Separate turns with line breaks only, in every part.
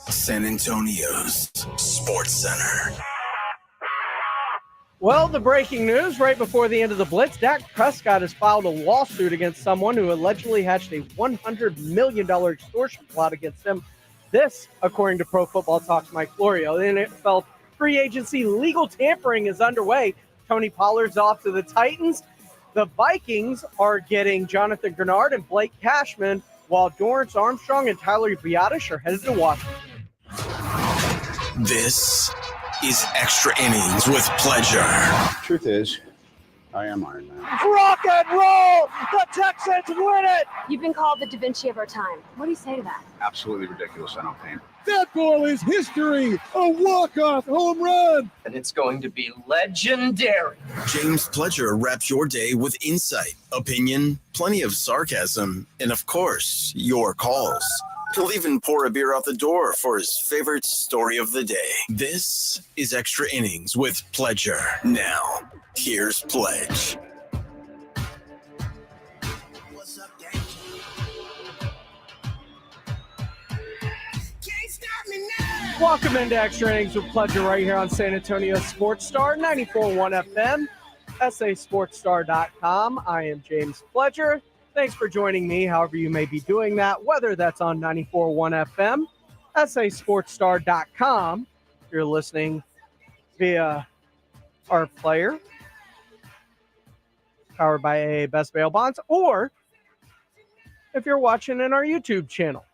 San Antonio's Sports Center.
Well, the breaking news right before the end of the Blitz, Dak Prescott has filed a lawsuit against someone who allegedly hatched a $100 million extortion plot against him. This, according to Pro Football Talk's Mike Florio. The NFL free agency legal tampering is underway. Tony Pollard's off to the Titans. The Vikings are getting Jonathan Grenard and Blake Cashman, while Dorrance Armstrong and Tyler Biadasz are headed to Washington.
This is Extra Innings with Pleasure.
Truth is, I am Iron Man.
Rock and roll! The Texans win it!
You've been called the Da Vinci of our time. What do you say to that?
Absolutely ridiculous. I don't paint.
That ball is history! A walk-off home run!
And it's going to be legendary.
James Pledger wraps your day with insight, opinion, plenty of sarcasm, and of course, your calls. He'll even pour a beer out the door for his favorite story of the day. This is Extra Innings with Pledger. Now, here's Pledge. What's up, gang? Can't stop me now.
Welcome into Extra Innings with Pledger right here on San Antonio Sports Star, 94.1 FM, sasportstar.com. I am James Pledger. Thanks for joining me, however you may be doing that, whether that's on 94.1 FM, sasportstar.com. If you're listening via our player, powered by AA Best Bail Bonds, or if you're watching in our YouTube channel,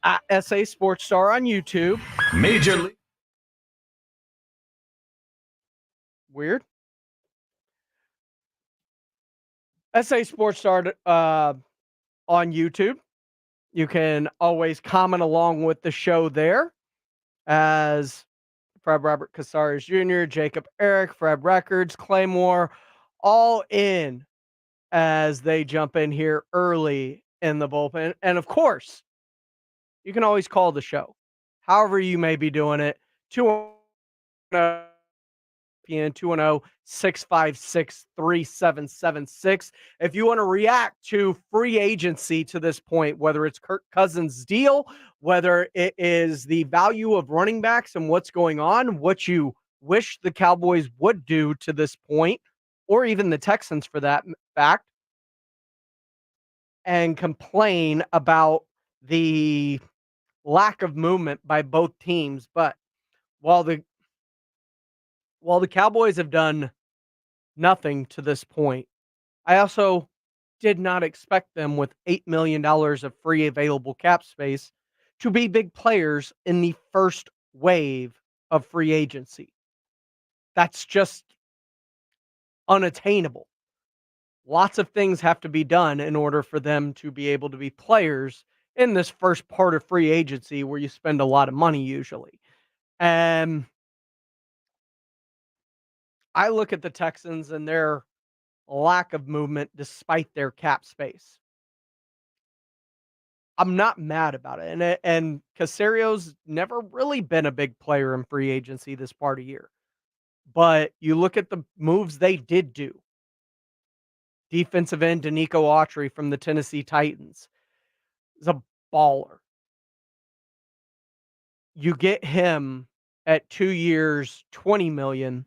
at SA Sports Star on YouTube.
Major League.
Weird. SA Sports Star on YouTube. You can always comment along with the show there, as Fred Robert Casares Jr., Jacob Eric, Fred Records, Claymore, all in as they jump in here early in the bullpen. And of course, you can always call the show, however you may be doing it, 210-656-3776. If you want to react to free agency to this point, whether it's Kirk Cousins' deal, whether it is the value of running backs and what's going on, what you wish the Cowboys would do to this point, or even the Texans for that fact, and complain about the lack of movement by both teams. But while the Cowboys have done nothing to this point, I also did not expect them with $8 million of free available cap space to be big players in the first wave of free agency. That's just unattainable. Lots of things have to be done in order for them to be able to be players in this first part of free agency where you spend a lot of money usually. And I look at the Texans and their lack of movement despite their cap space. I'm not mad about it. And Casario's never really been a big player in free agency this part of year. But you look at the moves they did do. Defensive end Danico Autry from the Tennessee Titans is a baller. You get him at 2 years, $20 million.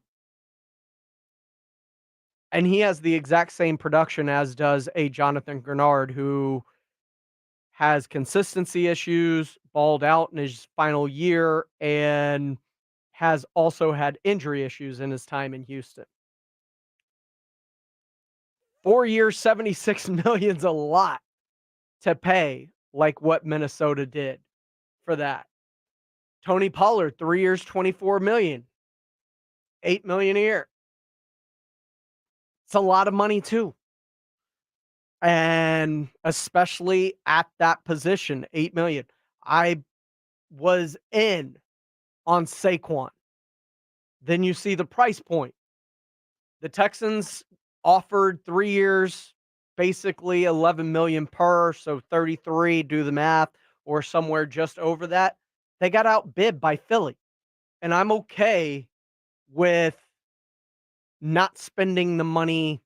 And he has the exact same production as does a Jonathan Grenard, who has consistency issues, balled out in his final year, and has also had injury issues in his time in Houston. 4 years, $76 million is a lot to pay, like what Minnesota did for that. Tony Pollard, 3 years, $24 million, $8 million a year. It's a lot of money too. And especially at that position, $8 million. I was in on Saquon. Then you see the price point. The Texans offered 3 years, basically $11 million per, so 33, do the math, or somewhere just over that. They got outbid by Philly. And I'm okay with not spending the money,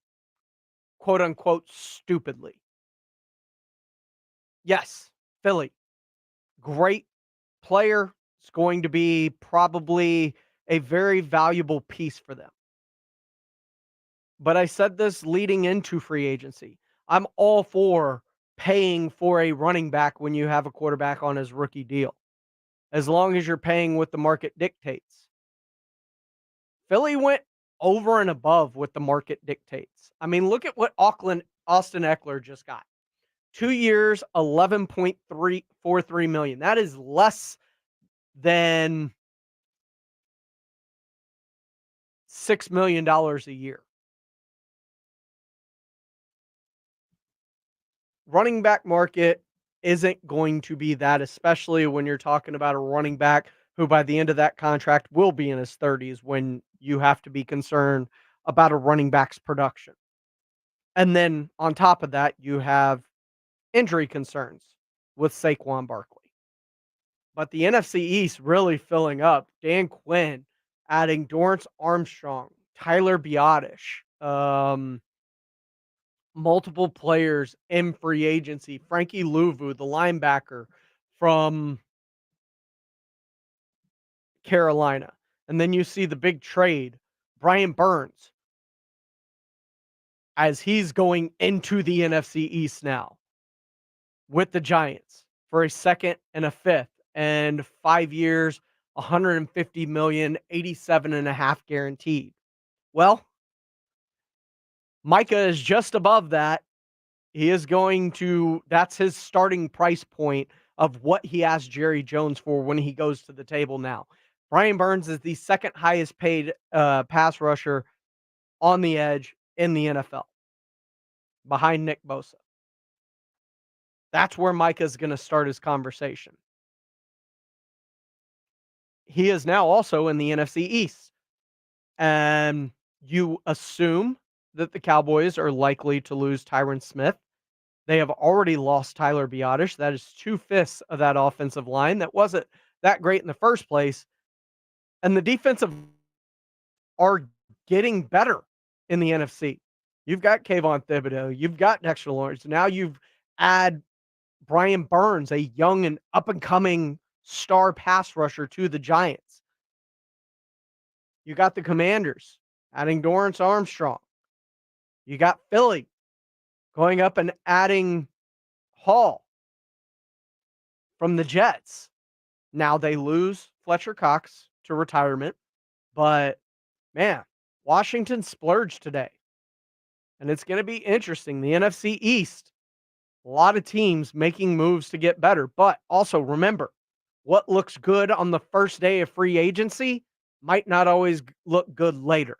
quote unquote, stupidly. Yes, Philly, great player. It's going to be probably a very valuable piece for them. But I said this leading into free agency. I'm all for paying for a running back when you have a quarterback on his rookie deal, as long as you're paying what the market dictates. Philly went over and above what the market dictates. I mean, look at what Austin Eckler just got. 2 years, $11.343 million. That is less than $6 million a year. Running back market isn't going to be that, especially when you're talking about a running back who by the end of that contract will be in his 30s, when you have to be concerned about a running back's production. And then on top of that, you have injury concerns with Saquon Barkley. But the NFC East really filling up. Dan Quinn adding Dorrance Armstrong, Tyler Biotish, multiple players in free agency. Frankie Louvu, the linebacker from Carolina. And then you see the big trade, Brian Burns, as he's going into the NFC East now with the Giants for a second and a fifth and 5 years, 150 million, 87.5 guaranteed. Well, Micah is just above that. He is going to, that's his starting price point of what he asked Jerry Jones for when he goes to the table now. Brian Burns is the second highest paid pass rusher on the edge in the NFL, behind Nick Bosa. That's where Micah's going to start his conversation. He is now also in the NFC East. And you assume that the Cowboys are likely to lose Tyron Smith. They have already lost Tyler Biotish. That is 2/5 of that offensive line that wasn't that great in the first place. And the defensive are getting better in the NFC. You've got Kayvon Thibodeau. You've got Dexter Lawrence. Now you've add Brian Burns, a young and up-and-coming star pass rusher to the Giants. You got the Commanders adding Dorrance Armstrong. You got Philly going up and adding Hall from the Jets. Now they lose Fletcher Cox to retirement, but man, Washington splurged today. And it's going to be interesting. The NFC East, a lot of teams making moves to get better. But also remember, what looks good on the first day of free agency might not always look good later.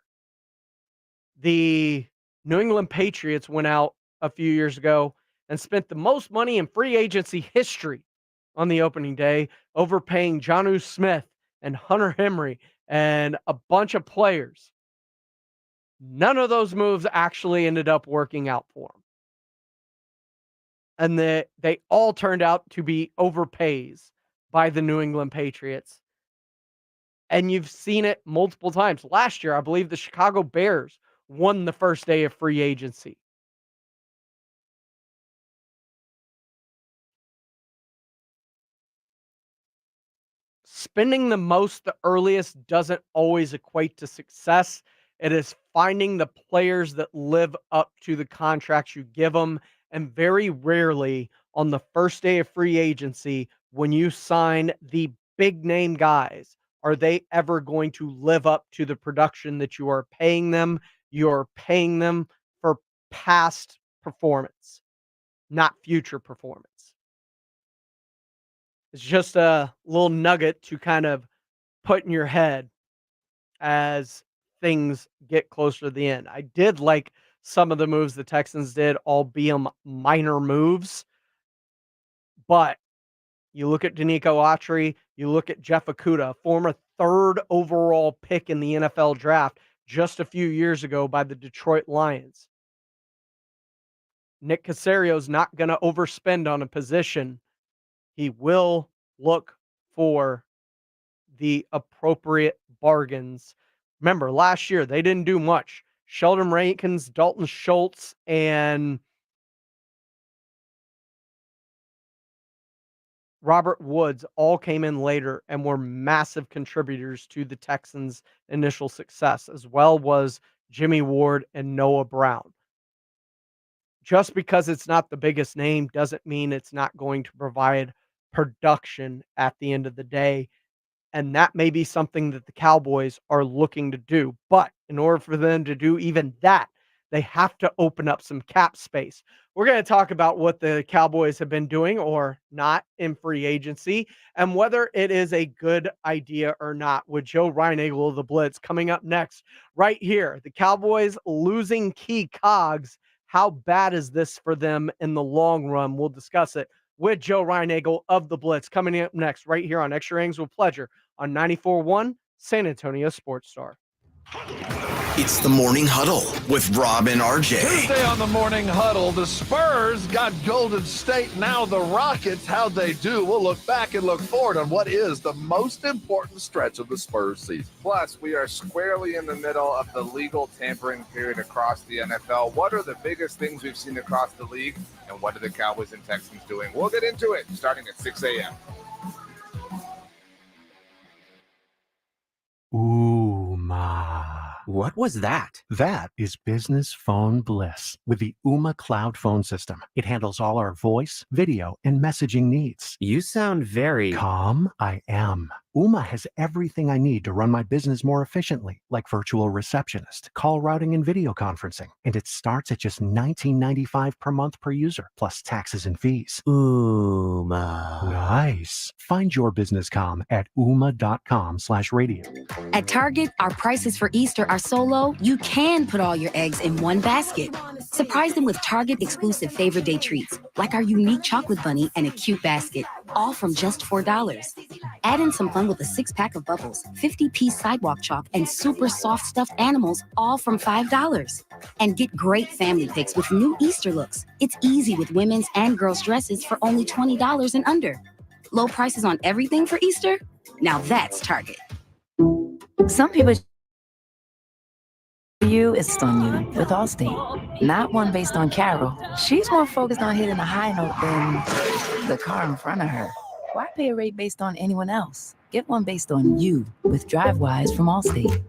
The New England Patriots went out a few years ago and spent the most money in free agency history on the opening day, overpaying Jonnu Smith and Hunter Henry and a bunch of players. None of those moves actually ended up working out for them. And they all turned out to be overpays by the New England Patriots. And you've seen it multiple times. Last year, I believe the Chicago Bears won the first day of free agency. Spending the most the earliest doesn't always equate to success. It is finding the players that live up to the contracts you give them. And very rarely on the first day of free agency, when you sign the big name guys, are they ever going to live up to the production that you are paying them? You're paying them for past performance, not future performance. It's just a little nugget to kind of put in your head as things get closer to the end. I did like some of the moves the Texans did, albeit minor moves. But you look at Danico Autry, you look at Jeff Okudah, former 3rd overall pick in the NFL draft just a few years ago by the Detroit Lions. Nick Caserio's not going to overspend on a position. He will look for the appropriate bargains. Remember, last year, they didn't do much. Sheldon Rankins, Dalton Schultz, and Robert Woods all came in later and were massive contributors to the Texans' initial success, as well was Jimmy Ward and Noah Brown. Just because it's not the biggest name doesn't mean it's not going to provide production at the end of the day. And that may be something that the Cowboys are looking to do. But in order for them to do even that, they have to open up some cap space. We're going to talk about what the Cowboys have been doing or not in free agency and whether it is a good idea or not with Joe Reinagle of the Blitz coming up next right here. The Cowboys losing key cogs. How bad is this for them in the long run? We'll discuss it with Joe Reinagle of the Blitz coming up next right here on Extra Innings with Pleasure on 94.1 San Antonio Sports Star.
It's the Morning Huddle with Rob and RJ.
Tuesday on the Morning Huddle, the Spurs got Golden State. Now the Rockets, how'd they do? We'll look back and look forward on what is the most important stretch of the Spurs season.
Plus, we are squarely in the middle of the legal tampering period across the NFL. What are the biggest things we've seen across the league, and what are the Cowboys and Texans doing? We'll get into it starting at 6 a.m.
Ooma.
What was that?
That is business phone bliss with the Ooma cloud phone system. It handles all our voice, video, and messaging needs.
You sound very
Calm? I am. Ooma has everything I need to run my business more efficiently, like virtual receptionist, call routing, and video conferencing. And it starts at just $19.95 per month per user, plus taxes and fees.
Ooma.
Nice. Find your business calm at ooma.com/radio.
At Target, our prices for Easter are so low, you can put all your eggs in one basket. Surprise them with Target exclusive favorite day treats, like our unique chocolate bunny and a cute basket, all from just $4. Add in some fun with a 6-pack of bubbles, 50-piece sidewalk chalk, and super soft stuffed animals, all from $5. And get great family picks with new Easter looks. It's easy with women's and girls' dresses for only $20 and under. Low prices on everything for Easter? Now that's Target.
Some people you is on you with Allstate, not one based on Carol. She's more focused on hitting a high note than the car in front of her. Why pay a rate based on anyone else? Get one based on you with DriveWise from Allstate.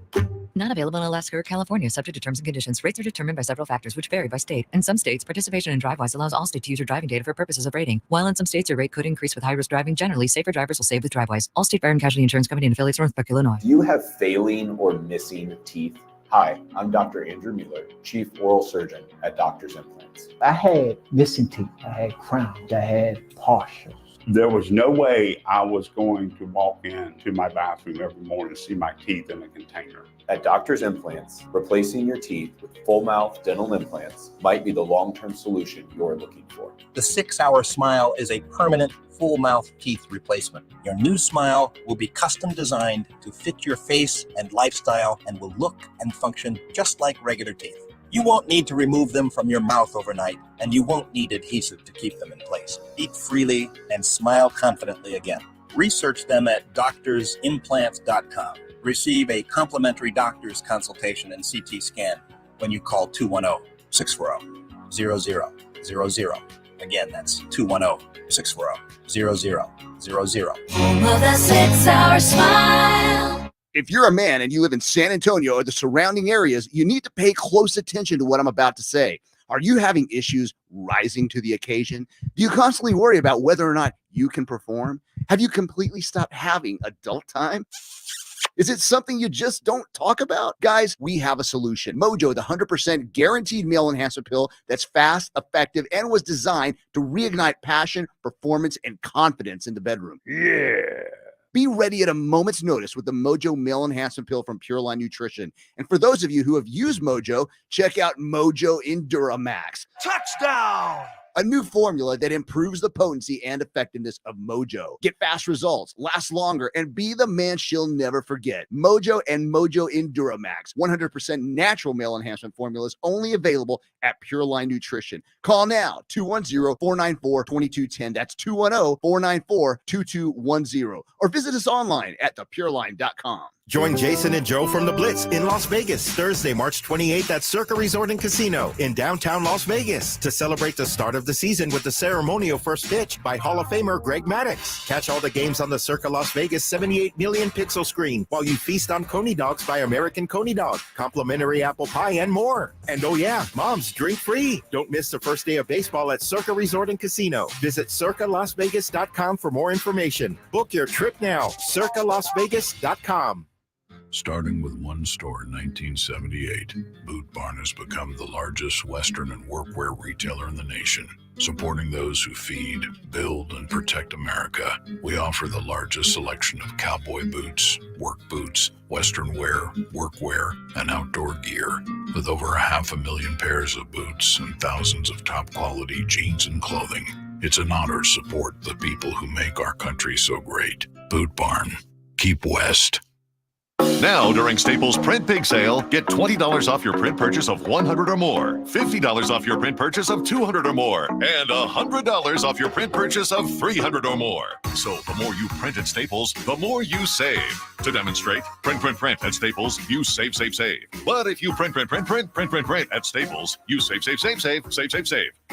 Not available in Alaska or California, subject to terms and conditions. Rates are determined by several factors, which vary by state. In some states, participation in DriveWise allows Allstate to use your driving data for purposes of rating. While in some states, your rate could increase with high-risk driving. Generally, safer drivers will save with DriveWise. Allstate Fire and Casualty Insurance Company and affiliates, Northbrook, Illinois.
Do you have failing or missing teeth? Hi, I'm Dr. Andrew Mueller, Chief Oral Surgeon at Doctors Implants.
I had missing teeth. I had crowns. I had partials.
There was no way I was going to walk into my bathroom every morning and see my teeth in a container.
At Doctors Implants, replacing your teeth with full mouth dental implants might be the long-term solution you're looking for.
The 6-Hour Smile is a permanent full mouth teeth replacement. Your new smile will be custom designed to fit your face and lifestyle and will look and function just like regular teeth. You won't need to remove them from your mouth overnight, and you won't need adhesive to keep them in place. Eat freely and smile confidently again. Research them at doctorsimplants.com. Receive a complimentary doctor's consultation and CT scan when you call 210-640-0000. Again, that's 210-640-0000.
Home of the 6-Hour Smile.
If you're a man and you live in San Antonio or the surrounding areas, you need to pay close attention to what I'm about to say. Are you having issues rising to the occasion? Do you constantly worry about whether or not you can perform? Have you completely stopped having adult time? Is it something you just don't talk about? Guys, we have a solution. Mojo, the 100% guaranteed male enhancement pill that's fast, effective, and was designed to reignite passion, performance, and confidence in the bedroom. Yeah. Be ready at a moment's notice with the Mojo Male Enhancement Pill from Pure Line Nutrition. And for those of you who have used Mojo, check out Mojo Enduramax. Touchdown! A new formula that improves the potency and effectiveness of Mojo. Get fast results, last longer, and be the man she'll never forget. Mojo and Mojo Enduramax, 100% natural male enhancement formulas only available at Pure Line Nutrition. Call now, 210-494-2210. That's 210-494-2210. Or visit us online at thepureline.com.
Join Jason and Joe from the Blitz in Las Vegas Thursday, March 28th at Circa Resort and Casino in downtown Las Vegas to celebrate the start of the season with the ceremonial first pitch by Hall of Famer Greg Maddux. Catch all the games on the Circa Las Vegas 78 million pixel screen while you feast on Coney Dogs by American Coney Dog, complimentary apple pie, and more. And oh yeah, moms, drink free. Don't miss the first day of baseball at Circa Resort and Casino. Visit circalasvegas.com for more information. Book your trip now. circalasvegas.com.
Starting with one store in 1978, Boot Barn has become the largest Western and workwear retailer in the nation. Supporting those who feed, build, and protect America, we offer the largest selection of cowboy boots, work boots, Western wear, workwear, and outdoor gear. With over 500,000 pairs of boots and thousands of top-quality jeans and clothing, it's an honor to support the people who make our country so great. Boot Barn. Keep West.
Now, during Staples Print Big Sale, get $20 off your print purchase of $100 or more, $50 off your print purchase of $200 or more, and $100 off your print purchase of $300 or more. So the more you print at Staples, the more you save. To demonstrate, print at Staples, you save. But if you print at Staples, you save.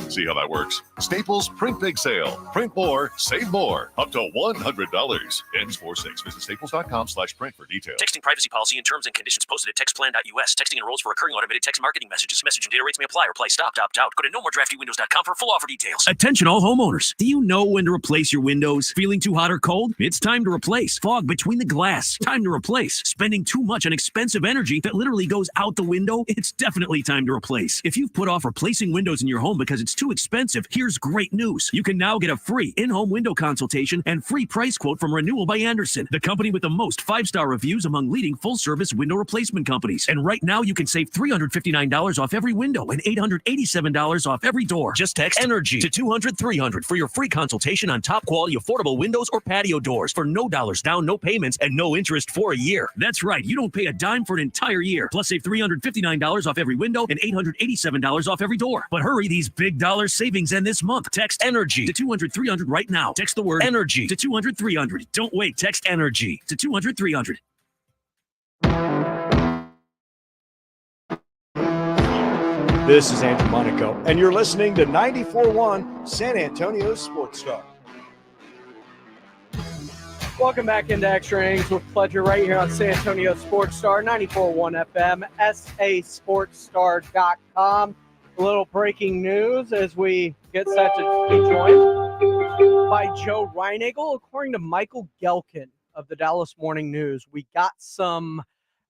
See how that works? Staples Print Big Sale. Print more, save more. Up to $100. Ends 4/6. Visit staples.com/print for details.
Texting privacy policy and terms and conditions posted at textplan.us. Texting enrolls for recurring automated text marketing messages. Message and data rates may apply. Reply stop, opt out. Go to nomoredraftywindows.com for full offer details.
Attention all homeowners. Do you know when to replace your windows? Feeling too hot or cold? It's time to replace. Fog between the glass? Time to replace. Spending too much on expensive energy that literally goes out the window? It's definitely time to replace. If you've put off replacing windows in your home because it's too expensive, here's great news. You can now get a free in-home window consultation and free price quote from Renewal by Andersen, the company with the most 5-star reviews among leading full-service window replacement companies. And right now, you can save $359 off every window and $887 off every door. Just text ENERGY to 200-300 for your free consultation on top-quality affordable windows or patio doors for no dollars down, no payments, and no interest for a year. That's right. You don't pay a dime for an entire year. Plus, save $359 off every window and $887 off every door. But hurry, these big dollar savings end this month. Text ENERGY to 200-300 right now. Text the word ENERGY to 200-300. Don't wait. Text ENERGY to 200-300.
This is Andrew Monaco, and you're listening to 94.1 San Antonio Sports Star.
Welcome back into Extra Innings with pleasure right here on San Antonio Sports Star, 94.1 FM, sasportsstar.com. A little breaking news as we get set to be joined by Joe Reinagel. According to Michael Gelkin of the Dallas Morning News, we got some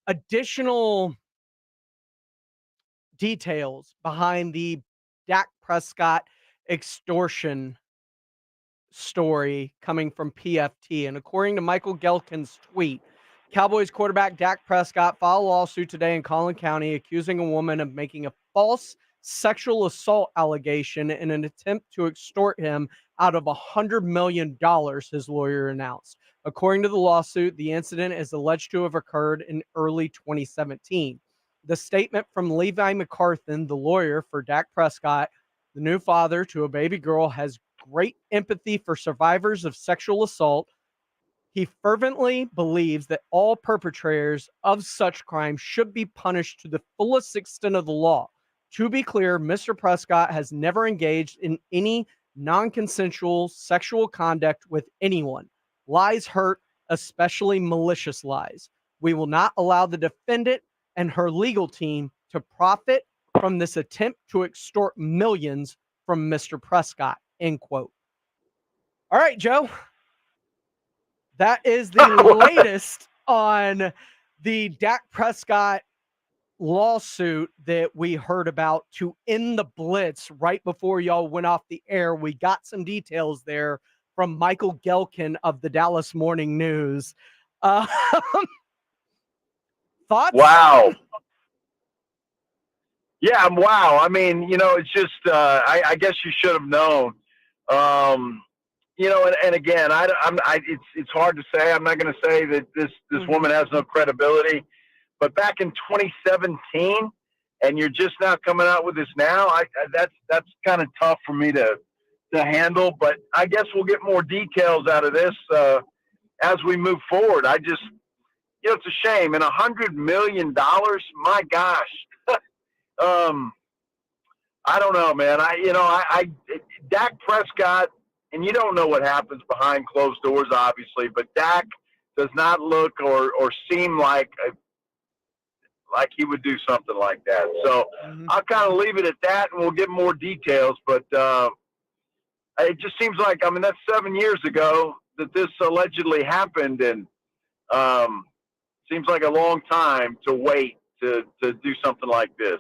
additional details behind the Dak Prescott extortion story coming from PFT. And according to Michael Gelkin's tweet, Cowboys quarterback Dak Prescott filed a lawsuit today in Collin County accusing a woman of making a false sexual assault allegation in an attempt to extort him out of $100 million, his lawyer announced. According to the lawsuit, the incident is alleged to have occurred in early 2017. The statement from Levi McCarthan, the lawyer for Dak Prescott, the new father to a baby girl, has great empathy for survivors of sexual assault. He fervently believes that all perpetrators of such crimes should be punished to the fullest extent of the law. To be clear, Mr. Prescott has never engaged in any non-consensual sexual conduct with anyone. Lies hurt, especially malicious lies. We will not allow the defendant and her legal team to profit from this attempt to extort millions from Mr. Prescott, end quote. All right, Joe. That is the latest on the Dak Prescott lawsuit that we heard about to end the blitz right before y'all went off the air. We got some details there from Michael Gelkin of the Dallas Morning News. Thoughts?
Wow. Yeah, wow. I mean, it's just, I guess you should have known. And again, it's hard to say. I'm not going to say that this woman has no credibility. But back in 2017, and you're just now coming out with this now, that's kind of tough for me to handle. But I guess we'll get more details out of this as we move forward. I just, it's a shame. And $100 million, my gosh. I don't know, man. Dak Prescott, and you don't know what happens behind closed doors, obviously, but Dak does not look or seem like he would do something like that. So I'll kind of leave it at that, and we'll get more details. But it just seems like, that's 7 years ago that this allegedly happened, and seems like a long time to wait to do something like this.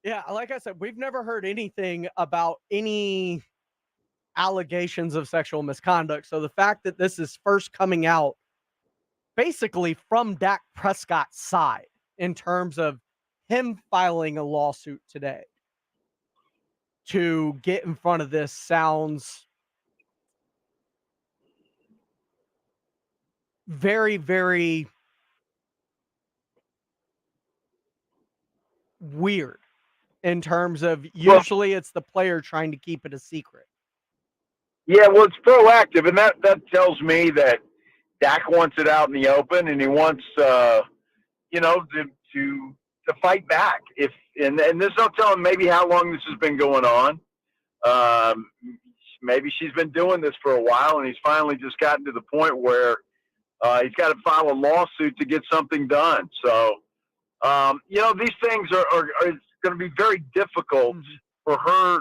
Yeah, like I said, we've never heard anything about any allegations of sexual misconduct. So the fact that this is first coming out basically from Dak Prescott's side in terms of him filing a lawsuit today to get in front of this sounds very, very weird in terms of usually it's the player trying to keep it a secret.
Yeah, well, it's proactive, and that tells me that Dak wants it out in the open, and he wants to fight back. And there's no telling maybe how long this has been going on. Maybe she's been doing this for a while, and he's finally just gotten to the point where he's got to file a lawsuit to get something done. So, these things are going to be very difficult for her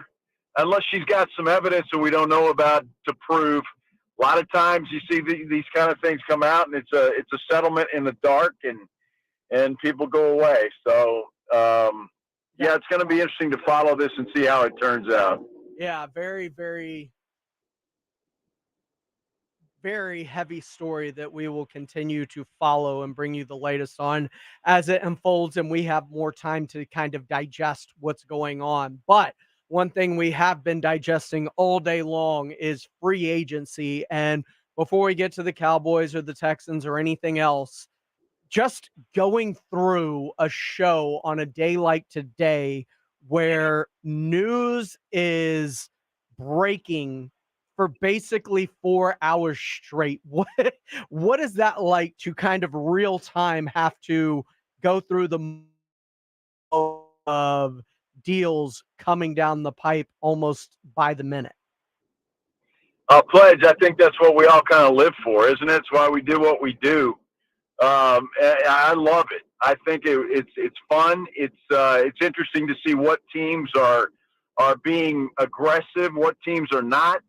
unless she's got some evidence that we don't know about to prove. A lot of times you see these kind of things come out, and it's a settlement in the dark, and people go away. So, it's going to be interesting to follow this and see how it turns out.
Yeah, very, very, very heavy story that we will continue to follow and bring you the latest on as it unfolds and we have more time to kind of digest what's going on. But one thing we have been digesting all day long is free agency. And before we get to the Cowboys or the Texans or anything else, just going through a show on a day like today where news is breaking for basically 4 hours straight. What is that like to kind of real time have to go through the of deals coming down the pipe almost by the minute?
Pledge, I think that's what we all kind of live for, isn't it? It's why we do what we do. I love it. I think it's fun. It's interesting to see what teams are being aggressive, what teams are not.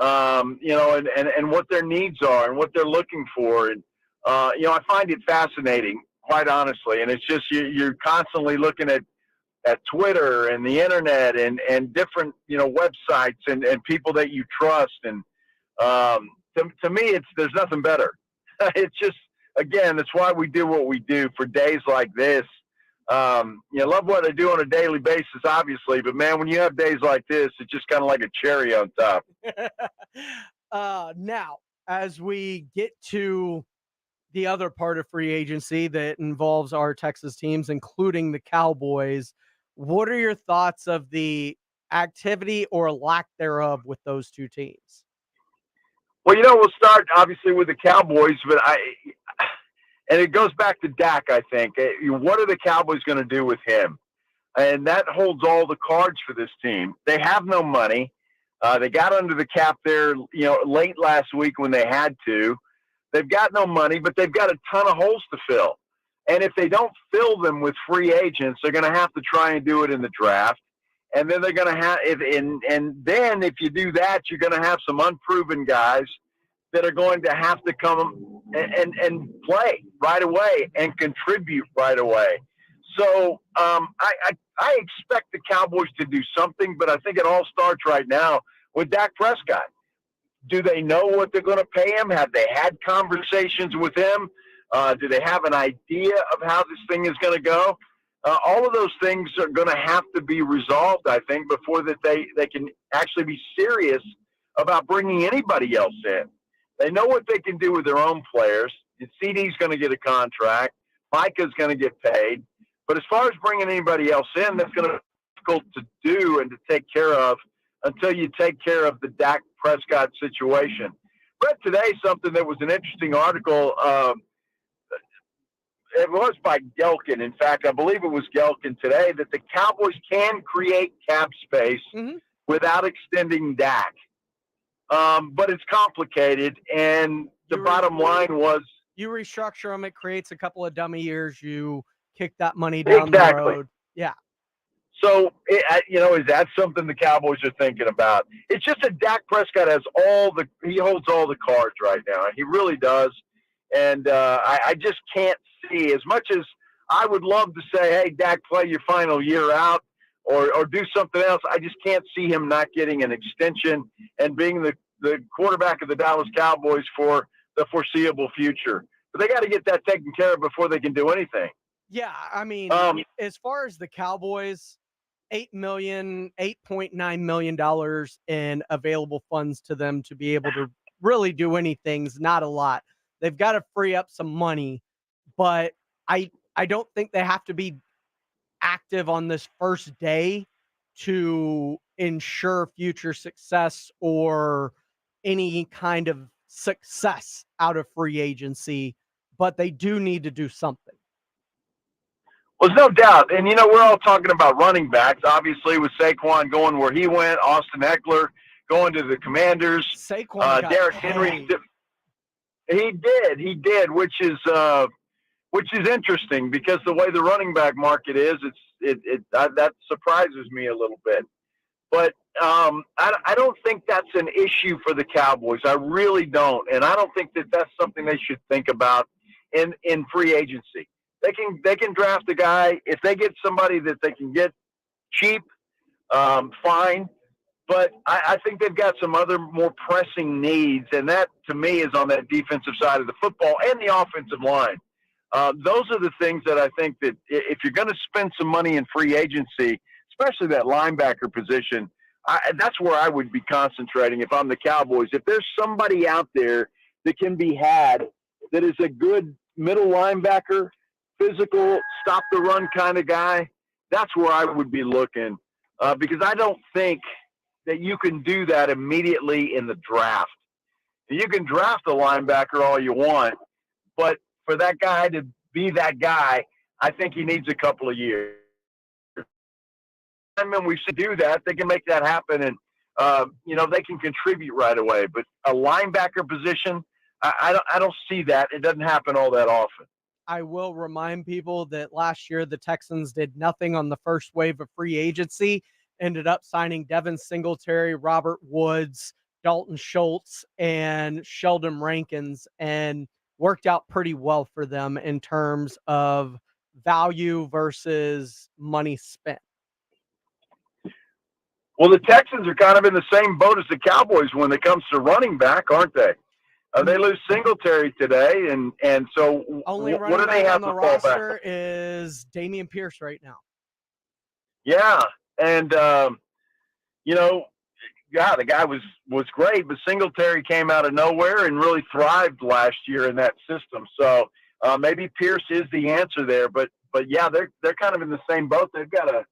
And what their needs are and what they're looking for. And, I find it fascinating, quite honestly. And it's just, you're constantly looking at Twitter and the internet and different, websites and people that you trust. And, to me, there's nothing better. It's just, again, that's why we do what we do for days like this. Love what I do on a daily basis, obviously, but man, when you have days like this, it's just kind of like a cherry on top.
Now, as we get to the other part of free agency that involves our Texas teams, including the Cowboys, what are your thoughts of the activity or lack thereof with those two teams?
Well, we'll start obviously with the Cowboys, but and it goes back to Dak, I think. What are the Cowboys going to do with him? And that holds all the cards for this team. They have no money. They got under the cap there, late last week when they had to. They've got no money, but they've got a ton of holes to fill. And if they don't fill them with free agents, they're going to have to try and do it in the draft. And then they're going to have, and then if you do that, you're going to have some unproven guys that are going to have to come and play right away and contribute right away. So I expect the Cowboys to do something, but I think it all starts right now with Dak Prescott. Do they know what they're going to pay him? Have they had conversations with him? Do they have an idea of how this thing is going to go? All of those things are going to have to be resolved, I think, before that they can actually be serious about bringing anybody else in. They know what they can do with their own players. CD's going to get a contract. Micah's going to get paid. But as far as bringing anybody else in, that's going to be difficult to do and to take care of until you take care of the Dak Prescott situation. Read today something that was an interesting article. it was by Gelkin. In fact, I believe it was Gelkin today that the Cowboys can create cap space without extending Dak. But it's complicated, and the bottom line was
you restructure them. It creates a couple of dummy years. You kick that money down the road. Yeah.
So, is that something the Cowboys are thinking about? It's just that Dak Prescott has he holds all the cards right now. He really does. And I just can't see, as much as I would love to say, hey, Dak, play your final year out or do something else. I just can't see him not getting an extension and being the quarterback of the Dallas Cowboys for the foreseeable future. But they got to get that taken care of before they can do anything.
Yeah, I mean, as far as the Cowboys, $8.9 million in available funds to them to be able to really do anything is not a lot. They've got to free up some money, but I don't think they have to be active on this first day to ensure future success or any kind of success out of free agency, but they do need to do something.
Well, there's no doubt. And, we're all talking about running backs, obviously, with Saquon going where he went, Austin Eckler going to the Commanders.
Saquon got
Derrick
paid.
Henry. He did, which is interesting because the way the running back market is, that surprises me a little bit. But I don't think that's an issue for the Cowboys. I really don't, and I don't think that that's something they should think about in free agency. They can draft a guy if they get somebody that they can get cheap, fine. But I think they've got some other more pressing needs, and that to me is on that defensive side of the football and the offensive line. Those are the things that I think that if you're going to spend some money in free agency, especially that linebacker position, that's where I would be concentrating if I'm the Cowboys. If there's somebody out there that can be had that is a good middle linebacker, physical, stop-the-run kind of guy, that's where I would be looking because I don't think that you can do that immediately in the draft. You can draft a linebacker all you want, but for that guy to be that guy, I think he needs a couple of years. And when we should do that, they can make that happen, and they can contribute right away. But a linebacker position, I don't see that. It doesn't happen all that often.
I will remind people that last year the Texans did nothing on the first wave of free agency, ended up signing Devin Singletary, Robert Woods, Dalton Schultz, and Sheldon Rankins, and worked out pretty well for them in terms of value versus money spent.
Well, the Texans are kind of in the same boat as the Cowboys when it comes to running back, aren't they? They lose Singletary today, and so
only
what do they have
on the
to fall
roster
back?
is Dameon Pierce right now.
Yeah, and the guy was great, but Singletary came out of nowhere and really thrived last year in that system. So maybe Pierce is the answer there, but yeah, they're kind of in the same boat. They've got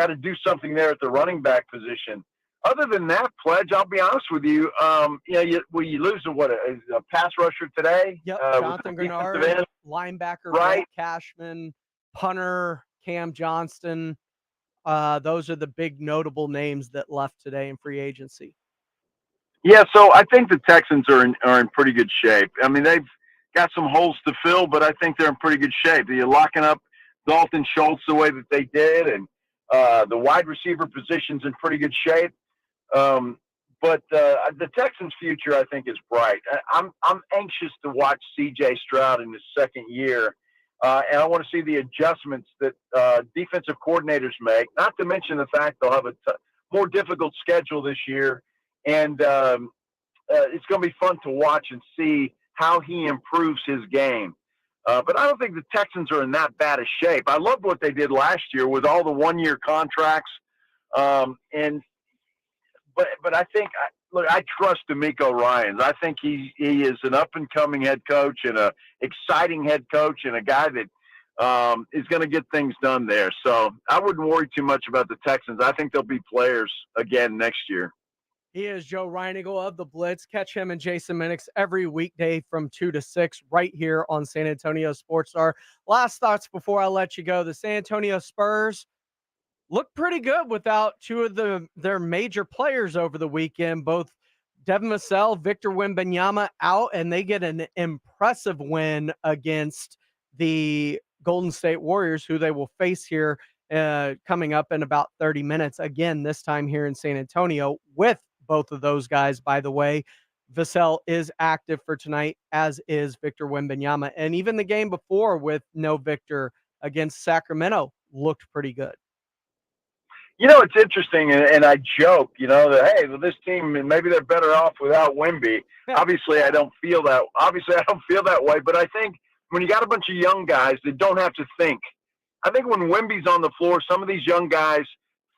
to do something there at the running back position. Other than that, Pledge, I'll be honest with you. You lose a pass rusher today?
Yep, Jonathan Grenard, linebacker,
right?
Cashman, punter, Cam Johnston. Those are the big notable names that left today in free agency.
Yeah, so I think the Texans are in pretty good shape. I mean, they've got some holes to fill, but I think they're in pretty good shape. You're locking up Dalton Schultz the way that they did, and the wide receiver position's in pretty good shape. But the Texans' future, I think, is bright. I'm anxious to watch C.J. Stroud in his second year, and I want to see the adjustments that defensive coordinators make, not to mention the fact they'll have a more difficult schedule this year, and it's going to be fun to watch and see how he improves his game. But I don't think the Texans are in that bad a shape. I loved what they did last year with all the one-year contracts, But I think, I trust DeMeco Ryans. I think he is an up-and-coming head coach and an exciting head coach and a guy that is going to get things done there. So I wouldn't worry too much about the Texans. I think they'll be players again next year.
He is Joe Reinigle of the Blitz. Catch him and Jason Minix every weekday from 2 to 6 right here on San Antonio Sports Star. Last thoughts before I let you go. The San Antonio Spurs look pretty good without two of their major players over the weekend. Both Devin Vassell, Victor Wembanyama out, and they get an impressive win against the Golden State Warriors, who they will face here coming up in about 30 minutes. Again, this time here in San Antonio with both of those guys, by the way. Vassell is active for tonight, as is Victor Wembanyama. And even the game before with no Victor against Sacramento looked pretty good.
You know, it's interesting, and I joke, that, hey, well, this team, maybe they're better off without Wemby. Obviously, I don't feel that way, but I think when you got a bunch of young guys that don't have to think, I think when Wemby's on the floor, some of these young guys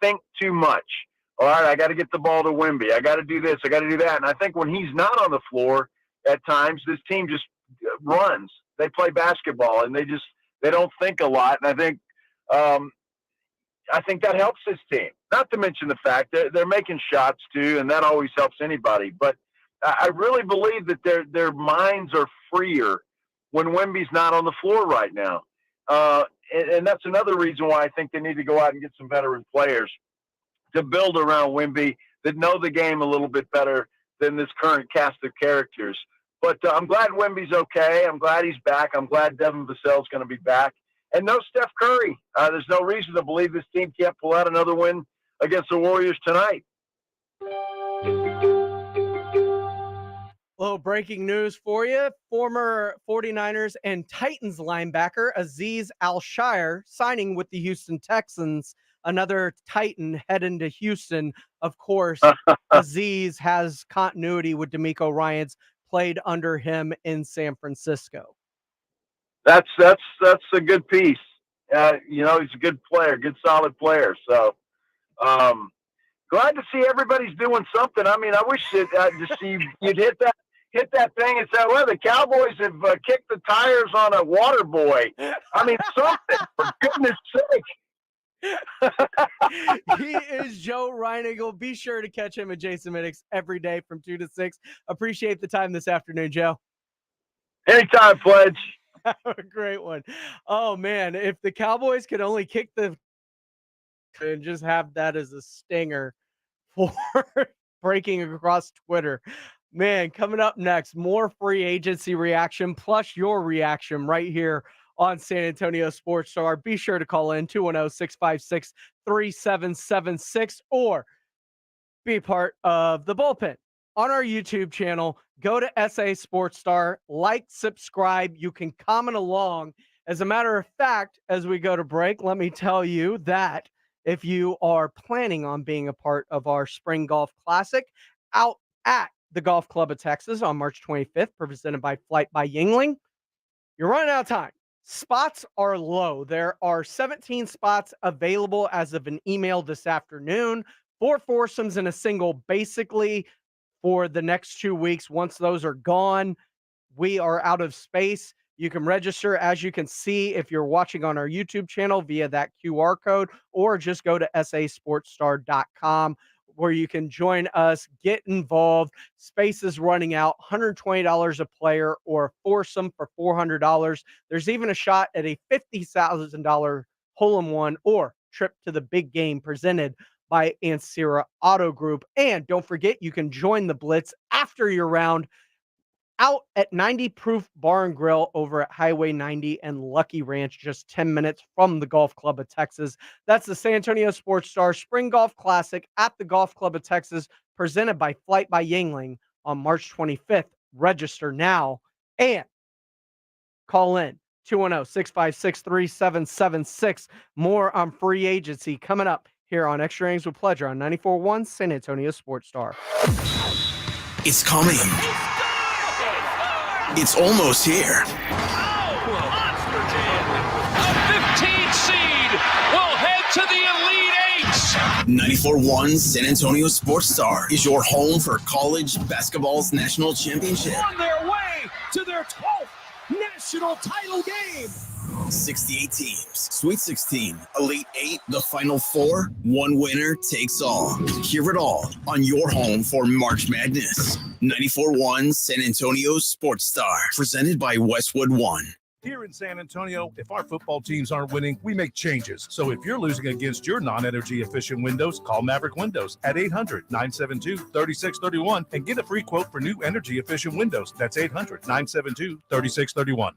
think too much. All right, I got to get the ball to Wemby. I got to do this. I got to do that. And I think when he's not on the floor at times, this team just runs. They play basketball, and they don't think a lot. And I think that helps this team. Not to mention the fact that they're making shots too, and that always helps anybody. But I really believe that their minds are freer when Wemby's not on the floor right now. And that's another reason why I think they need to go out and get some veteran players to build around Wemby that know the game a little bit better than this current cast of characters. But I'm glad Wemby's okay. I'm glad he's back. I'm glad Devin Vassell's going to be back. And no Steph Curry. There's no reason to believe this team can't pull out another win against the Warriors tonight.
Little breaking news for you. Former 49ers and Titans linebacker Azeez Al-Shire signing with the Houston Texans. Another Titan heading to Houston. Of course, Azeez has continuity with DeMeco Ryans, played under him in San Francisco.
That's a good piece. He's a good player, good solid player. So glad to see everybody's doing something. I mean, I wish you'd hit that thing and say, well, the Cowboys have kicked the tires on a water boy. I mean, something, for goodness sake.
He is Joe Reinigle. Be sure to catch him and Jason Minix every day from 2 to 6. Appreciate the time this afternoon, Joe.
Anytime, Pledge.
Have a great one. Oh, man, if the Cowboys could only kick and just have that as a stinger for breaking across Twitter. Man, coming up next, more free agency reaction plus your reaction right here on San Antonio Sports Star. Be sure to call in 210-656-3776 or be part of the bullpen on our YouTube channel. Go to SA Sports Star, like, subscribe. You can comment along. As a matter of fact, as we go to break, let me tell you that if you are planning on being a part of our Spring Golf Classic out at the Golf Club of Texas on March 25th, presented by Flight by Yingling, you're running out of time. Spots are low. There are 17 spots available as of an email this afternoon. 4 foursomes and a single, basically, for the next 2 weeks. Once those are gone, we are out of space. You can register, as you can see, if you're watching on our YouTube channel via that QR code, or just go to sasportstar.com where you can join us, get involved. Space is running out, $120 a player or a foursome for $400. There's even a shot at a $50,000 hole-in-one or trip to the big game presented by Ancira Auto Group. And don't forget, you can join the Blitz after your round out at 90 Proof Bar and Grill over at Highway 90 and Lucky Ranch, just 10 minutes from the Golf Club of Texas. That's the San Antonio Sports Star Spring Golf Classic at the Golf Club of Texas, presented by Flight by Yingling on March 25th. Register now and call in 210-656-3776. More on free agency coming up here on Extra Innings with Pleasure on 94.1 San Antonio Sports Star.
It's coming. It's almost here.
Monster Jam. A 15 seed will head to the Elite Eights.
94.1 San Antonio Sports Star is your home for college basketball's national championship.
On their way to their 12th national title game.
68 teams, Sweet 16, Elite 8, the Final Four. One winner takes all. Hear it all on your home for March Madness. 94.1 San Antonio Sports Star, presented by Westwood One.
Here in San Antonio, if our football teams aren't winning, we make changes. So if you're losing against your non-energy efficient windows, call Maverick Windows at 800-972-3631 and get a free quote for new energy efficient windows. That's 800-972-3631.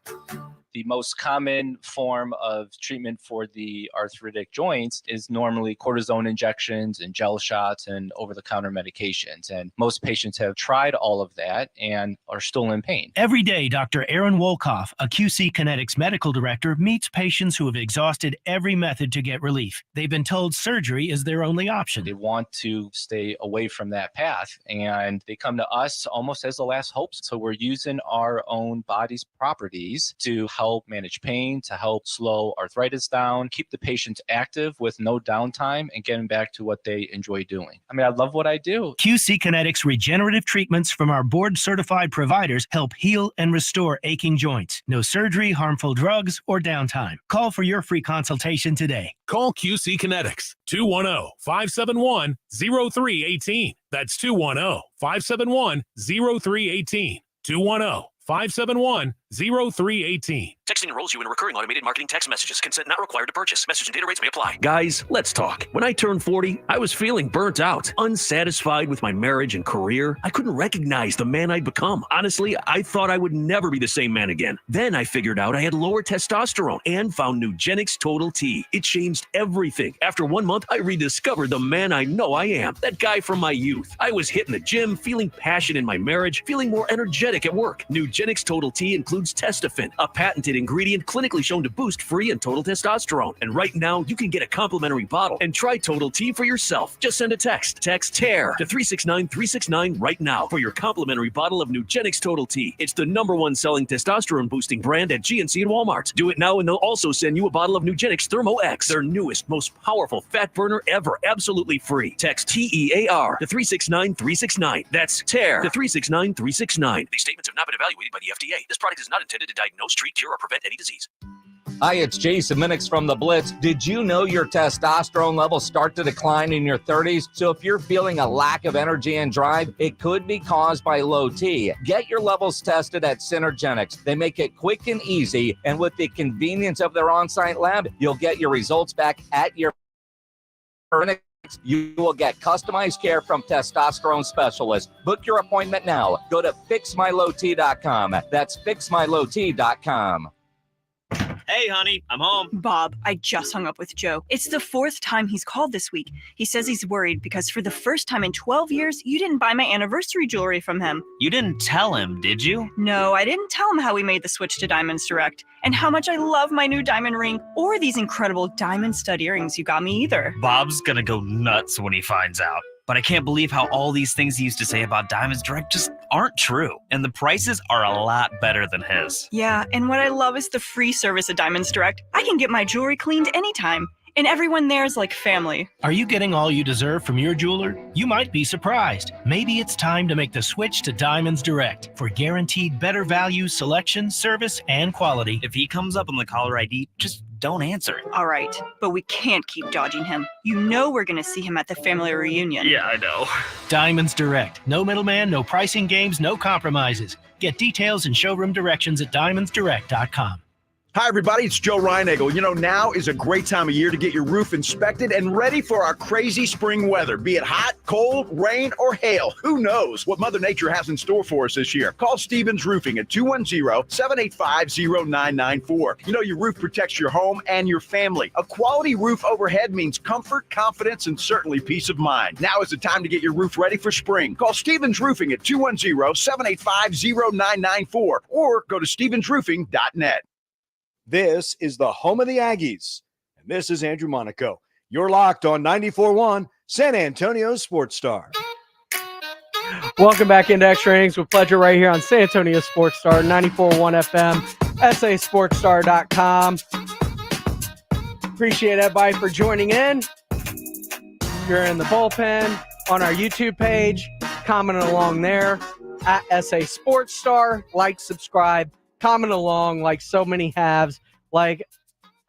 The most common form of treatment for the arthritic joints is normally cortisone injections and gel shots and over-the-counter medications. And most patients have tried all of that and are still in pain.
Every day, Dr. Aaron Wolkoff, a QC Kinetics medical director, meets patients who have exhausted every method to get relief. They've been told surgery is their only option.
They want to stay away from that path, and they come to us almost as the last hope. So we're using our own body's properties to help manage pain, to help slow arthritis down, keep the patients active with no downtime, and getting back to what they enjoy doing. I mean, I love what I do.
QC Kinetics regenerative treatments from our board-certified providers help heal and restore aching joints. No surgery, harmful drugs, or downtime. Call for your free consultation today.
Call QC Kinetics, 210-571-0318. That's 210-571-0318. 210-571-0318.
Texting enrolls you in recurring automated marketing text messages. Consent not required to purchase. Message and data rates may apply.
Guys, let's talk. When I turned 40, I was feeling burnt out, unsatisfied with my marriage and career. I couldn't recognize the man I'd become. Honestly, I thought I would never be the same man again. Then I figured out I had lower testosterone and found Nugenix Total T. It changed everything. After 1 month, I rediscovered the man I know I am, that guy from my youth. I was hitting the gym, feeling passion in my marriage, feeling more energetic at work. Nugenix Total T includes Testofen, a patented ingredient clinically shown to boost free and total testosterone. And right now, you can get a complimentary bottle and try Total T for yourself. Just send a text. Text TEAR to 369-369 right now for your complimentary bottle of Nugenix Total T. It's the #1 selling testosterone boosting brand at GNC and Walmart. Do it now and they'll also send you a bottle of Nugenix Thermo X, their newest, most powerful fat burner ever, absolutely free. Text TEAR to 369-369. That's TEAR to 369-369.
These statements have not been evaluated by the FDA. This product is not intended to diagnose, treat, cure, or prevent any disease.
Hi, it's Jason Minix from The Blitz. Did you know your testosterone levels start to decline in your 30s? So if you're feeling a lack of energy and drive, it could be caused by low T. Get your levels tested at Synergenics. They make it quick and easy, and with the convenience of their on-site lab, you'll get your results back at your clinic. You will get customized care from testosterone specialists. Book your appointment now. Go to fixmylowt.com. That's fixmylowt.com.
Hey, honey, I'm home.
Bob, I just hung up with Joe. It's the 4th time he's called this week. He says he's worried because for the first time in 12 years, you didn't buy my anniversary jewelry from him.
You didn't tell him, did you?
No, I didn't tell him how we made the switch to Diamonds Direct and how much I love my new diamond ring or these incredible diamond stud earrings you got me either.
Bob's gonna go nuts when he finds out. But I can't believe how all these things he used to say about Diamonds Direct just aren't true. And the prices are a lot better than his.
Yeah, and what I love is the free service at Diamonds Direct. I can get my jewelry cleaned anytime. And everyone there is like family.
Are you getting all you deserve from your jeweler? You might be surprised. Maybe it's time to make the switch to Diamonds Direct for guaranteed better value, selection, service, and quality.
If he comes up on the caller ID, just don't answer it.
All right, but we can't keep dodging him. You know we're going to see him at the family reunion.
Yeah, I know.
Diamonds Direct. No middleman, no pricing games, no compromises. Get details and showroom directions at diamondsdirect.com.
Hi, everybody. It's Joe Reinagel. You know, now is a great time of year to get your roof inspected and ready for our crazy spring weather. Be it hot, cold, rain, or hail. Who knows what Mother Nature has in store for us this year? Call Stevens Roofing at 210-785-0994. You know, your roof protects your home and your family. A quality roof overhead means comfort, confidence, and certainly peace of mind. Now is the time to get your roof ready for spring. Call Stevens Roofing at 210-785-0994 or go to stevensroofing.net. This is the home of the Aggies, and this is Andrew Monaco. You're locked on 94.1 San Antonio Sports Star.
Welcome back into Extra Innings with Pleasure right here on San Antonio Sports Star, 94.1 FM, sasportstar.com. Appreciate everybody for joining in. If you're in the bullpen, on our YouTube page, commenting along there at SA Sports Star, like, subscribe, comment along like so many haves. Like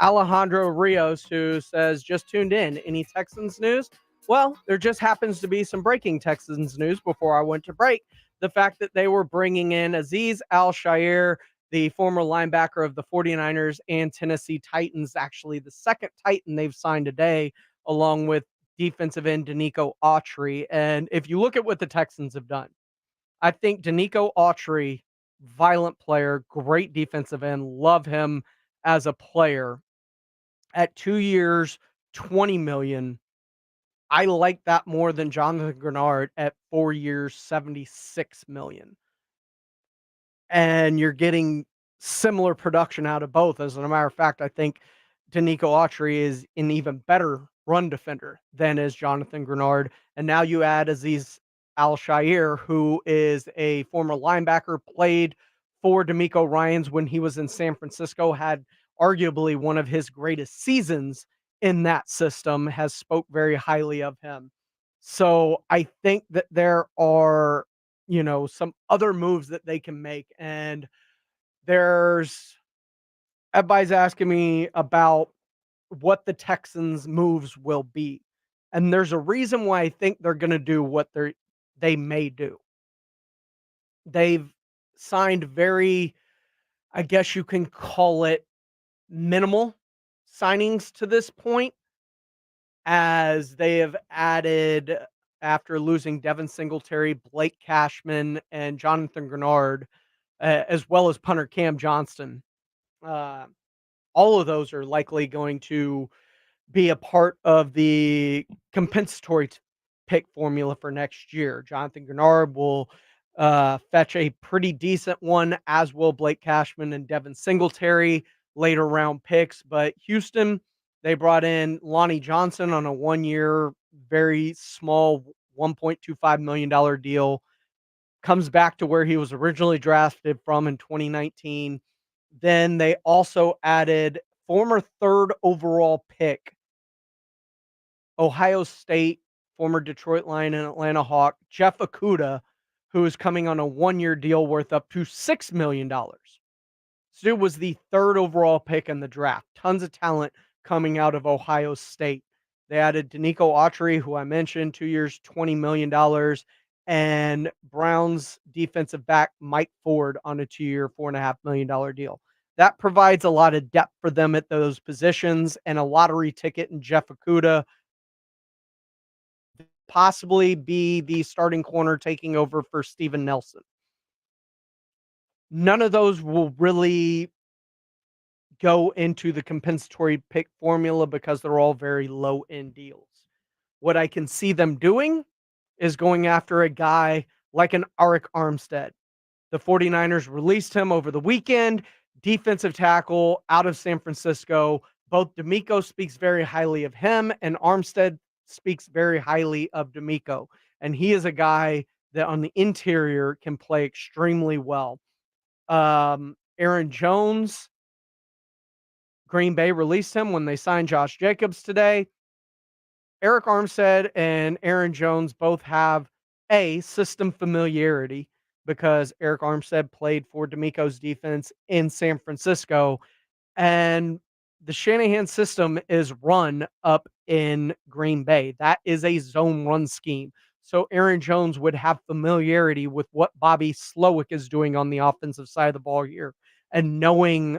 Alejandro Rios, who says, just tuned in. Any Texans news? Well, there just happens to be some breaking Texans news before I went to break. The fact that they were bringing in Azeez Al-Shaair, the former linebacker of the 49ers and Tennessee Titans, actually the second Titan they've signed today, along with defensive end Danico Autry. And if you look at what the Texans have done, I think Danico Autry, violent player, great defensive end, love him as a player. At 2 years, $20 million. I like that more than Jonathan Grenard at 4 years, $76 million. And you're getting similar production out of both. As a matter of fact, I think Danico Autry is an even better run defender than is Jonathan Grenard. And now you add Azeez Al-Shaair, who is a former linebacker, played for D'Amico Ryans when he was in San Francisco, had arguably one of his greatest seasons in that system, has spoke very highly of him. So I think that there are, some other moves that they can make. And everybody's asking me about what the Texans moves will be. And there's a reason why I think they're going to do what they may do. They've signed very, I guess you can call it, minimal signings to this point, as they have added, after losing Devin Singletary, Blake Cashman, and Jonathan Grenard, as well as punter Cam Johnston. All of those are likely going to be a part of the compensatory pick formula for next year. Jonathan Grenard will fetch a pretty decent one, as will Blake Cashman and Devin Singletary, later round picks. But Houston, they brought in Lonnie Johnson on a 1-year, very small $1.25 million deal. Comes back to where he was originally drafted from in 2019. Then they also added former 3rd overall pick, Ohio State, former Detroit Lion and Atlanta Hawk, Jeff Okudah, who is coming on a 1-year deal worth up to $6 million. Stu was the 3rd overall pick in the draft. Tons of talent coming out of Ohio State. They added Danico Autry, who I mentioned, 2 years, $20 million, and Browns defensive back Mike Ford on a 2-year, $4.5 million deal. That provides a lot of depth for them at those positions, and a lottery ticket in Jeff Okudah, possibly be the starting corner taking over for Steven Nelson. None of those will really go into the compensatory pick formula because they're all very low end deals. What I can see them doing is going after a guy like an Arik Armstead. The 49ers released him over the weekend, defensive tackle out of San Francisco. Both D'Amico speaks very highly of him, and Armstead speaks very highly of D'Amico. And he is a guy that on the interior can play extremely well. Aaron Jones, Green Bay released him when they signed Josh Jacobs today. Arik Armstead and Aaron Jones both have a system familiarity, because Arik Armstead played for D'Amico's defense in San Francisco, and the Shanahan system is run up in Green Bay. That is a zone run scheme. So Aaron Jones would have familiarity with what Bobby Slowick is doing on the offensive side of the ball here, and knowing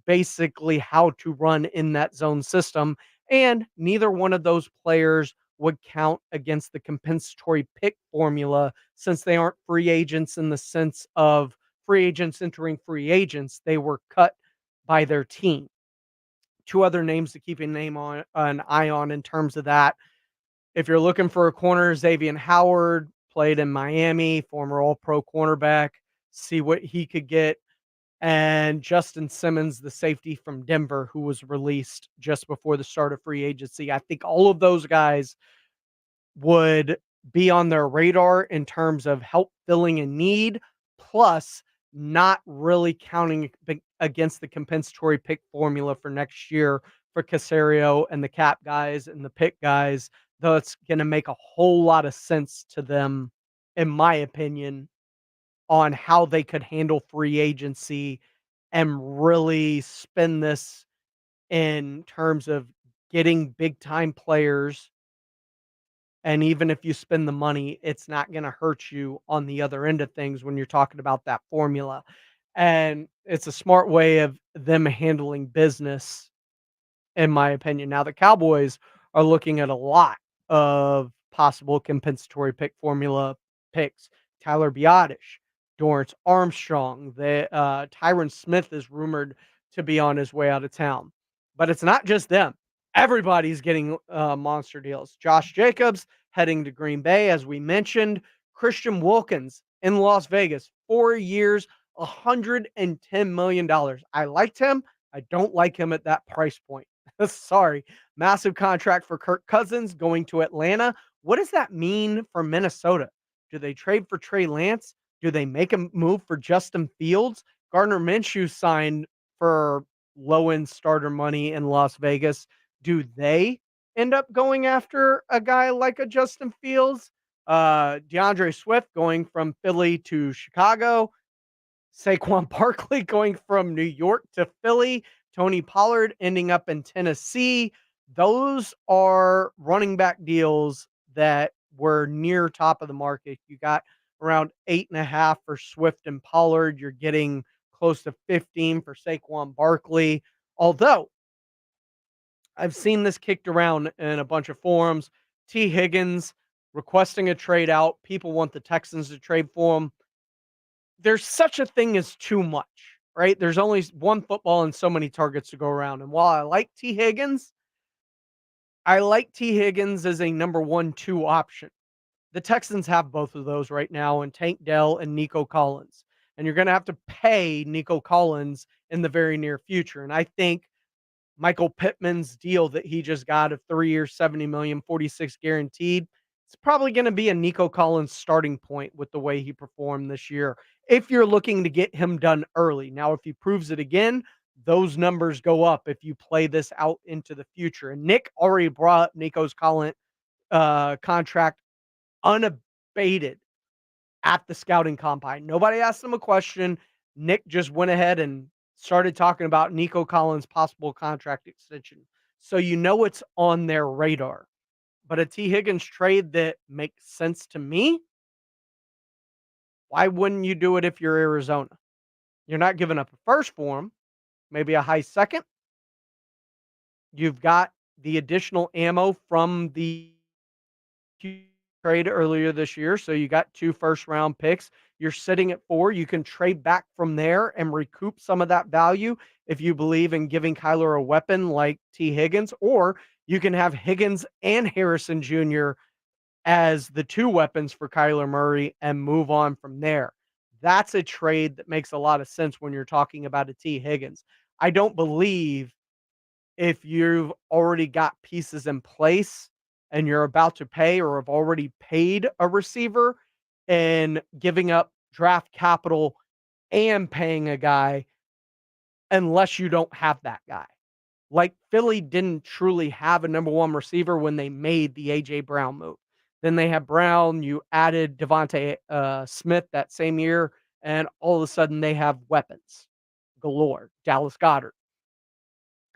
basically how to run in that zone system. And neither one of those players would count against the compensatory pick formula, since they aren't free agents in the sense of free agents entering free agents. They were cut by their team. 2 other names to keep an eye on in terms of that. If you're looking for a corner, Xavier Howard played in Miami, former All-Pro cornerback. See what he could get. And Justin Simmons, the safety from Denver, who was released just before the start of free agency. I think all of those guys would be on their radar in terms of help filling a need, plus not really counting against the compensatory pick formula for next year for Caserio and the cap guys and the pick guys, though it's going to make a whole lot of sense to them, in my opinion, on how they could handle free agency and really spin this in terms of getting big time players. And even if you spend the money, it's not going to hurt you on the other end of things when you're talking about that formula. And it's a smart way of them handling business, in my opinion. Now, the Cowboys are looking at a lot of possible compensatory pick formula picks. Tyler Biotish, Dorrance Armstrong, Tyron Smith is rumored to be on his way out of town. But it's not just them. Everybody's getting monster deals. Josh Jacobs heading to Green Bay, as we mentioned. Christian Wilkins in Las Vegas, 4 years, $110 million. I liked him. I don't like him at that price point. Sorry. Massive contract for Kirk Cousins going to Atlanta. What does that mean for Minnesota? Do they trade for Trey Lance? Do they make a move for Justin Fields? Gardner Minshew signed for low-end starter money in Las Vegas. Do they end up going after a guy like a Justin Fields? DeAndre Swift going from Philly to Chicago. Saquon Barkley going from New York to Philly. Tony Pollard ending up in Tennessee. Those are running back deals that were near top of the market. You got around 8.5 for Swift and Pollard. You're getting close to 15 for Saquon Barkley. Although I've seen this kicked around in a bunch of forums. T. Higgins requesting a trade out. People want the Texans to trade for him. There's such a thing as too much, right? There's only one football and so many targets to go around. And while I like T. Higgins as a number 1-2 option. The Texans have both of those right now in Tank Dell and Nico Collins. And you're going to have to pay Nico Collins in the very near future. And I think Michael Pittman's deal that he just got of 3 years, $70 million, 46 guaranteed, it's probably going to be a Nico Collins starting point with the way he performed this year. If you're looking to get him done early. Now, if he proves it again, those numbers go up if you play this out into the future. And Nick already brought up Nico's contract unabated at the scouting combine. Nobody asked him a question. Nick just went ahead and started talking about Nico Collins' possible contract extension. So you know it's on their radar. But a T. Higgins trade that makes sense to me, why wouldn't you do it if you're Arizona? You're not giving up a first for him, maybe a high second. You've got the additional ammo from the trade earlier this year. So you got 2 first-round picks. You're sitting at 4. You can trade back from there and recoup some of that value if you believe in giving Kyler a weapon like T. Higgins, or you can have Higgins and Harrison Jr. as the 2 weapons for Kyler Murray and move on from there. That's a trade that makes a lot of sense when you're talking about a T. Higgins. I don't believe if you've already got pieces in place and you're about to pay or have already paid a receiver and giving up draft capital and paying a guy unless you don't have that guy. Like Philly didn't truly have a number 1 receiver when they made the A.J. Brown move. Then they had Brown, you added Devontae Smith that same year, and all of a sudden they have weapons galore. Dallas Goedert.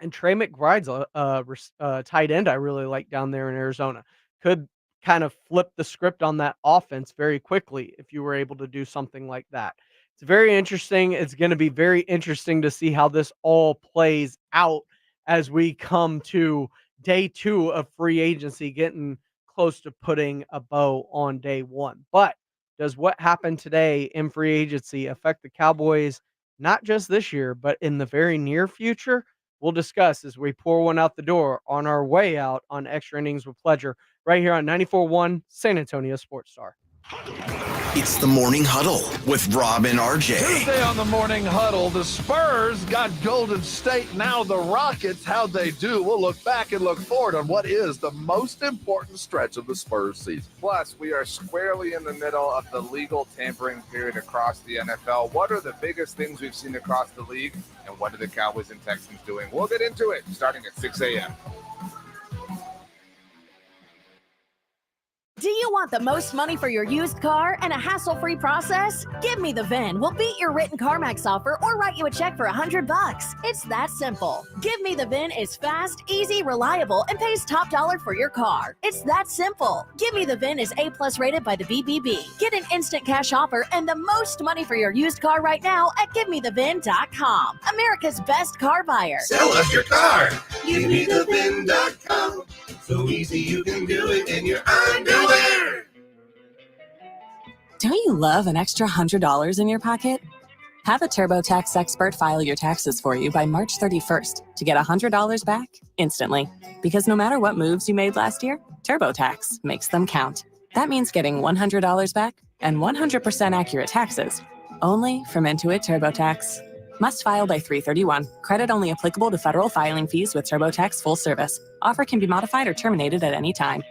And Trey McBride's a tight end I really like down there in Arizona. Could kind of flip the script on that offense very quickly if you were able to do something like that. It's very interesting. It's going to be very interesting to see how this all plays out as we come to day 2 of free agency, getting close to putting a bow on day 1. But does what happened today in free agency affect the Cowboys, not just this year, but in the very near future? We'll discuss as we pour one out the door on our way out on Extra Innings with Pleasure right here on 94.1 San Antonio Sports Star.
It's the Morning Huddle with Rob and RJ.
Tuesday on the Morning Huddle, the Spurs got Golden State. Now the Rockets, how'd they do? We'll look back and look forward on what is the most important stretch of the Spurs season.
Plus, we are squarely in the middle of the legal tampering period across the NFL. What are the biggest things we've seen across the league, and what are the Cowboys and Texans doing? We'll get into it starting at 6 a.m.
Do you want the most money for your used car and a hassle-free process? Give Me the VIN will beat your written CarMax offer or write you a check for $100. It's that simple. Give Me the VIN is fast, easy, reliable, and pays top dollar for your car. It's that simple. Give Me the VIN is A+ rated by the BBB. Get an instant cash offer and the most money for your used car right now at GiveMeTheVIN.com. America's best car buyer.
Sell us your car. GiveMeTheVIN.com. So easy you can do it in your underwear.
Don't you love an extra $100 in your pocket? Have a TurboTax expert file your taxes for you by March 31st to get $100 back instantly. Because no matter what moves you made last year, TurboTax makes them count. That means getting $100 back and 100% accurate taxes only from Intuit TurboTax. Must file by 3/31. Credit only applicable to federal filing fees with TurboTax full service. Offer can be modified or terminated at any time.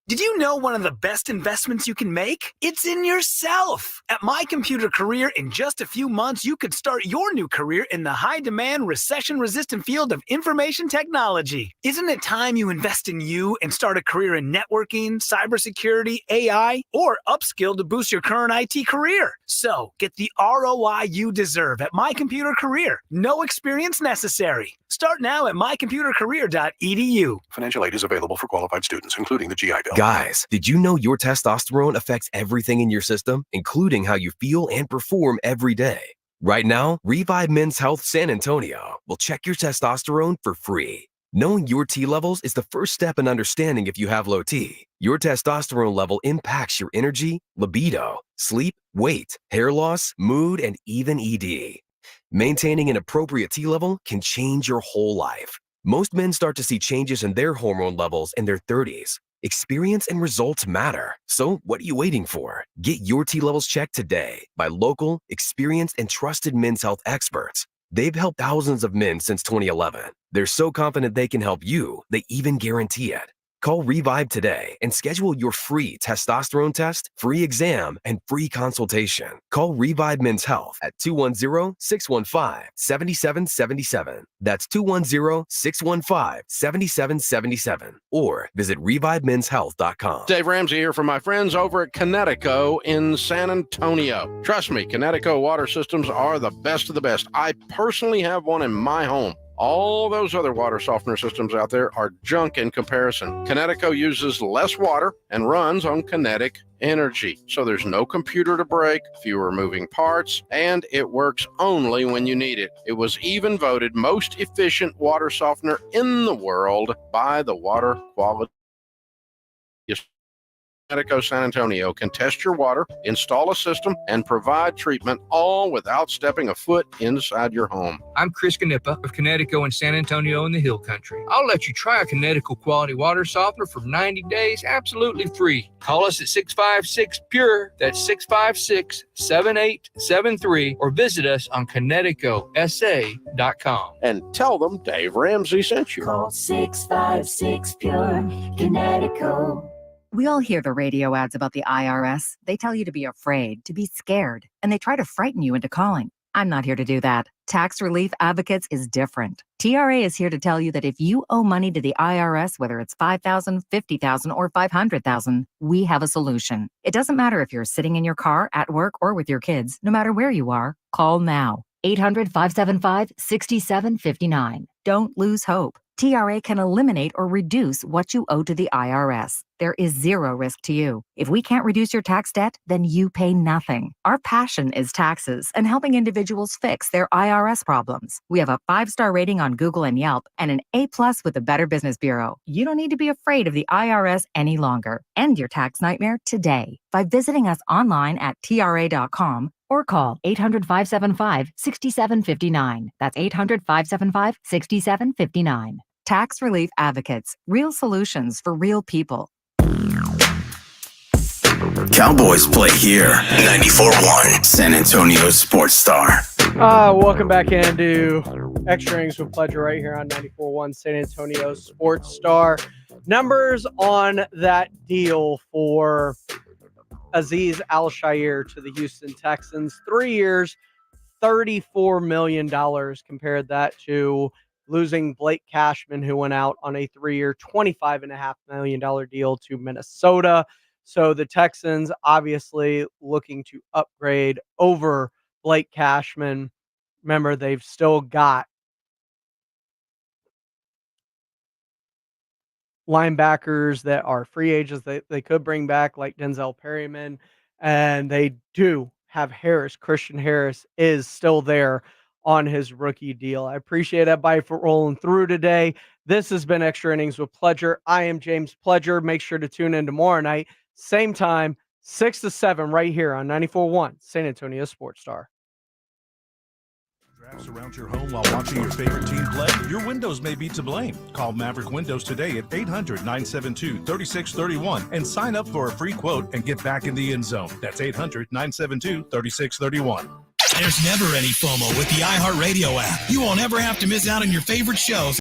Did you know one of the best investments you can make? It's in yourself. At My Computer Career, in just a few months, you could start your new career in the high-demand, recession-resistant field of information technology. Isn't it time you invest in you and start a career in networking, cybersecurity, AI, or upskill to boost your current IT career? So, get the ROI you deserve at My Computer Career. No experience necessary. Start now at mycomputercareer.edu.
Financial aid is available for qualified students, including the GI Bill.
Guys, did you know your testosterone affects everything in your system, including how you feel and perform every day? Right now, Revive Men's Health San Antonio will check your testosterone for free. Knowing your T levels is the first step in understanding if you have low T. Your testosterone level impacts your energy, libido, sleep, weight, hair loss, mood, and even ED. Maintaining an appropriate T level can change your whole life. Most men start to see changes in their hormone levels in their 30s. Experience and results matter. So what are you waiting for? Get your T levels checked today by local, experienced, and trusted men's health experts. They've helped thousands of men since 2011. They're so confident they can help you, they even guarantee it. Call Revive today and schedule your free testosterone test, free exam, and free consultation. Call Revive Men's Health at 210-615-7777. That's 210-615-7777. Or visit ReviveMen'sHealth.com.
Dave Ramsey here from my friends over at Connecticut in San Antonio. Trust me, Connecticut water systems are the best of the best. I personally have one in my home. All those other water softener systems out there are junk in comparison. Connecticut uses less water and runs on kinetic energy. So there's no computer to break, fewer moving parts, and it works only when you need it. It was even voted most efficient water softener in the world by the Water Quality. Connecticut San Antonio can test your water, install a system, and provide treatment all without stepping a foot inside your home.
I'm Chris Canepa of Connecticut and San Antonio in the Hill Country. I'll let you try a Connecticut quality water softener for 90 days absolutely free. Call us at 656-PURE, that's 656-7873, or visit us on ConnecticutSA.com.
And tell them Dave Ramsey sent you.
Call 656-PURE, Connecticut.
We all hear the radio ads about the IRS. They tell you to be afraid, to be scared, and they try to frighten you into calling. I'm not here to do that. Tax Relief Advocates is different. TRA is here to tell you that if you owe money to the IRS, whether it's $5,000, $50,000, or $500,000, we have a solution. It doesn't matter if you're sitting in your car, at work, or with your kids. No matter where you are, call now. 800-575-6759. Don't lose hope. TRA can eliminate or reduce what you owe to the IRS. There is zero risk to you. If we can't reduce your tax debt, then you pay nothing. Our passion is taxes and helping individuals fix their IRS problems. We have a 5-star rating on Google and Yelp and an A+ with the Better Business Bureau. You don't need to be afraid of the IRS any longer. End your tax nightmare today by visiting us online at TRA.com or call 800-575-6759. That's 800-575-6759. Tax Relief Advocates. Real solutions for real people.
Cowboys play here. 94.1 San Antonio Sports Star.
Welcome back into Extra Innings with Pleasure right here on 94.1 San Antonio Sports Star. Numbers on that deal for Azeez Al-Shaair to the Houston Texans. 3 years, $34 million. Compared that to losing Blake Cashman, who went out on a 3-year, $25.5 million deal to Minnesota. So the Texans obviously looking to upgrade over Blake Cashman. Remember, they've still got linebackers that are free agents that they could bring back, like Denzel Perryman, and they do have Harris. Christian Harris is still there on his rookie deal. I appreciate everybody for rolling through today. This has been Extra Innings with Pledger. I am James Pledger. Make sure to tune in tomorrow night, same time, 6 to 7, right here on 94.1 San Antonio Sports Star.
Drafts around your home while watching your favorite team play? Your windows may be to blame. Call Maverick Windows today at 800-972-3631 and sign up for a free quote and get back in the end zone. That's 800-972-3631.
There's never any FOMO with the iHeartRadio app. You won't ever have to miss out on your favorite shows